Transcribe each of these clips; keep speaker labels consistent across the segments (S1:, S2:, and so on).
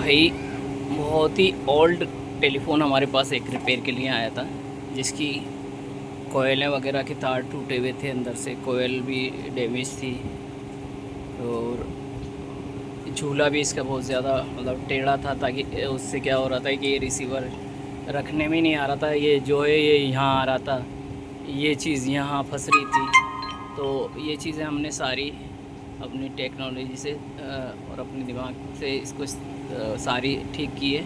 S1: भाई बहुत ही old telephone हमारे पास एक रिपेयर के लिए आया था, जिसकी कोयलें वगैरह के तार टूटे हुए थे, अंदर से कोयल भी डैमेज थी और झूला भी इसका बहुत ज़्यादा मतलब टेढ़ा था, ताकि उससे क्या हो रहा था कि ये रिसीवर रखने में नहीं आ रहा था, ये जो है ये यहाँ आ रहा था, ये चीज़ यहाँ फंस रही थी। तो ये चीज़ें हमने सारी अपनी टेक्नोलॉजी से और अपने दिमाग से इसको सारी ठीक की है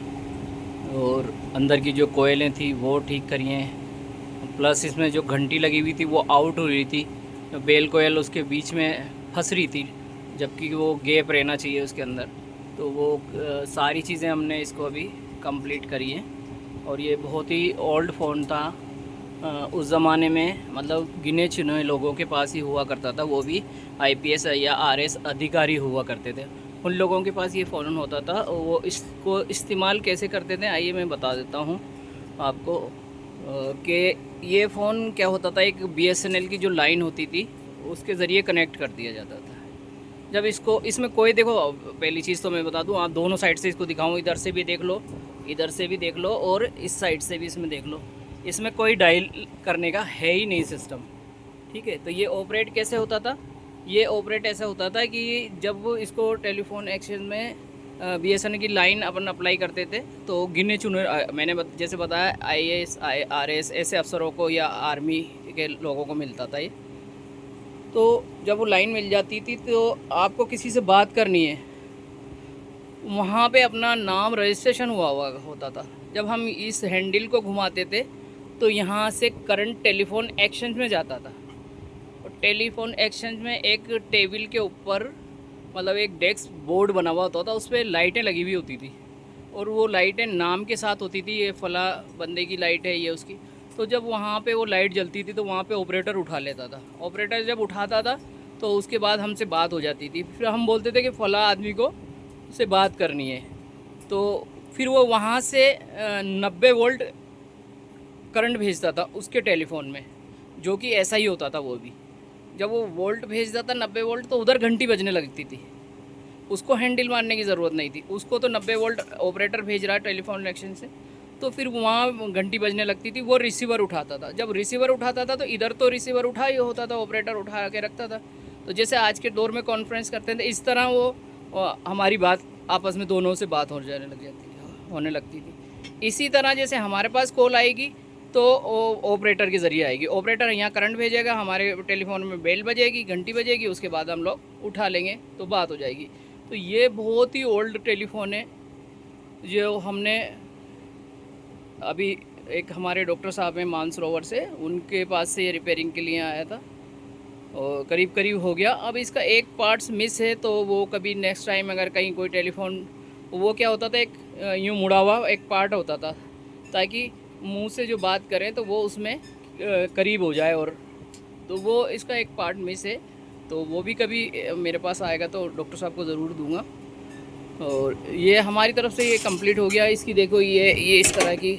S1: और अंदर की जो कोयलें थी वो ठीक करी हैं। प्लस इसमें जो घंटी लगी हुई थी वो आउट हो रही थी, तो बेल कोयल उसके बीच में फंस रही थी, जबकि वो गैप रहना चाहिए उसके अंदर। तो वो सारी चीज़ें हमने इसको अभी कंप्लीट करी हैं। और ये बहुत ही ओल्ड फ़ोन था, उस ज़माने में मतलब गिने चुने लोगों के पास ही हुआ करता था, वो भी आईपीएस या आरएस अधिकारी हुआ करते थे, उन लोगों के पास ये फ़ोन होता था। और वो इसको इस्तेमाल कैसे करते थे आइए मैं बता देता हूँ आपको कि ये फ़ोन क्या होता था, एक बीएसएनएल की जो लाइन होती थी उसके ज़रिए कनेक्ट कर दिया जाता था। जब इसको इसमें कोई देखो, पहली चीज़ तो मैं बता दूं, आप दोनों साइड से इसको दिखाऊं, इधर से भी देख लो, इधर से भी देख लो और इस साइड से भी इसमें देख लो, इसमें कोई डायल करने का है ही नहीं सिस्टम। ठीक है, तो ये ऑपरेट कैसे होता था, ये ऑपरेट ऐसा होता था कि जब इसको टेलीफोन एक्सचेंज में बीएसएनएल की लाइन अपन अप्लाई करते थे तो गिने चुने मैंने जैसे बताया आईएएस आरएस ऐसे अफसरों को या आर्मी के लोगों को मिलता था ये। तो जब वो लाइन मिल जाती थी तो आपको किसी से बात करनी है, वहाँ पे अपना नाम रजिस्ट्रेशन हुआ होता था। जब हम इस हैंडल को घुमाते थे तो यहाँ से करंट टेलीफोन एक्सचेंज में जाता था। और टेलीफोन एक्सचेंज में एक टेबल के ऊपर मतलब एक डेस्क बोर्ड बना हुआ होता था, उस पर लाइटें लगी हुई होती थी और वो लाइटें नाम के साथ होती थी, ये फला बंदे की लाइट है ये उसकी। तो जब वहाँ पे वो लाइट जलती थी तो वहाँ पे ऑपरेटर उठा लेता था। ऑपरेटर जब उठाता था तो उसके बाद हमसे बात हो जाती थी, फिर हम बोलते थे कि फ़ला आदमी को से बात करनी है। तो फिर वो वहाँ से 90 वोल्ट करंट भेजता था उसके टेलीफोन में, जो कि ऐसा ही होता था वो भी। जब वो वोल्ट भेजता था 90 वोल्ट तो उधर घंटी बजने लगती थी, उसको हैंडल मारने की ज़रूरत नहीं थी, उसको तो 90 वोल्ट ऑपरेटर भेज रहा है टेलीफोन कनेक्शन से, तो फिर वहाँ घंटी बजने लगती थी। वो रिसीवर उठाता था, जब रिसीवर उठाता था तो इधर तो रिसीवर उठा ही होता था, ऑपरेटर उठा के रखता था। तो जैसे आज के दौर में कॉन्फ्रेंस करते थे इस तरह वो हमारी बात आपस में दोनों से बात होने लगती थी। इसी तरह जैसे हमारे पास कॉल आएगी तो ऑपरेटर के ज़रिए आएगी, ऑपरेटर यहाँ करंट भेजेगा, हमारे टेलीफोन में बेल बजेगी, घंटी बजेगी, उसके बाद हम लोग उठा लेंगे तो बात हो जाएगी। तो ये बहुत ही ओल्ड टेलीफोन है जो हमने अभी एक हमारे डॉक्टर साहब हैं मानसरोवर से, उनके पास से ये रिपेयरिंग के लिए आया था और करीब करीब हो गया। अब इसका एक पार्ट्स मिस है तो वो कभी नेक्स्ट टाइम अगर कहीं कोई टेलीफोन, वो क्या होता था एक यूँ मुड़ा हुआ एक पार्ट होता था ताकि मुंह से जो बात करें तो वो उसमें करीब हो जाए, और तो वो इसका एक पार्ट मिस है। तो वो भी कभी मेरे पास आएगा तो डॉक्टर साहब को ज़रूर दूंगा। और ये हमारी तरफ से ये कंप्लीट हो गया। इसकी देखो ये इस तरह की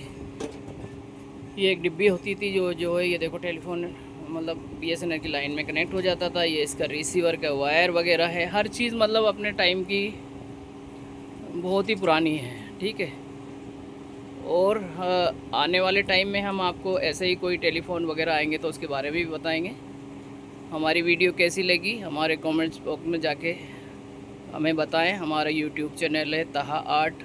S1: ये एक डिब्बी होती थी जो है, ये देखो टेलीफोन मतलब बीएसएनएल की लाइन में कनेक्ट हो जाता था। ये इसका रिसीवर का वायर वगैरह है, हर चीज़ मतलब अपने टाइम की बहुत ही पुरानी है। ठीक है, और आने वाले टाइम में हम आपको ऐसे ही कोई टेलीफोन वगैरह आएंगे तो उसके बारे में भी बताएंगे। हमारी वीडियो कैसी लगी हमारे कमेंट्स बॉक्स में जाके हमें बताएं। हमारा यूट्यूब चैनल है ताहा आर्ट।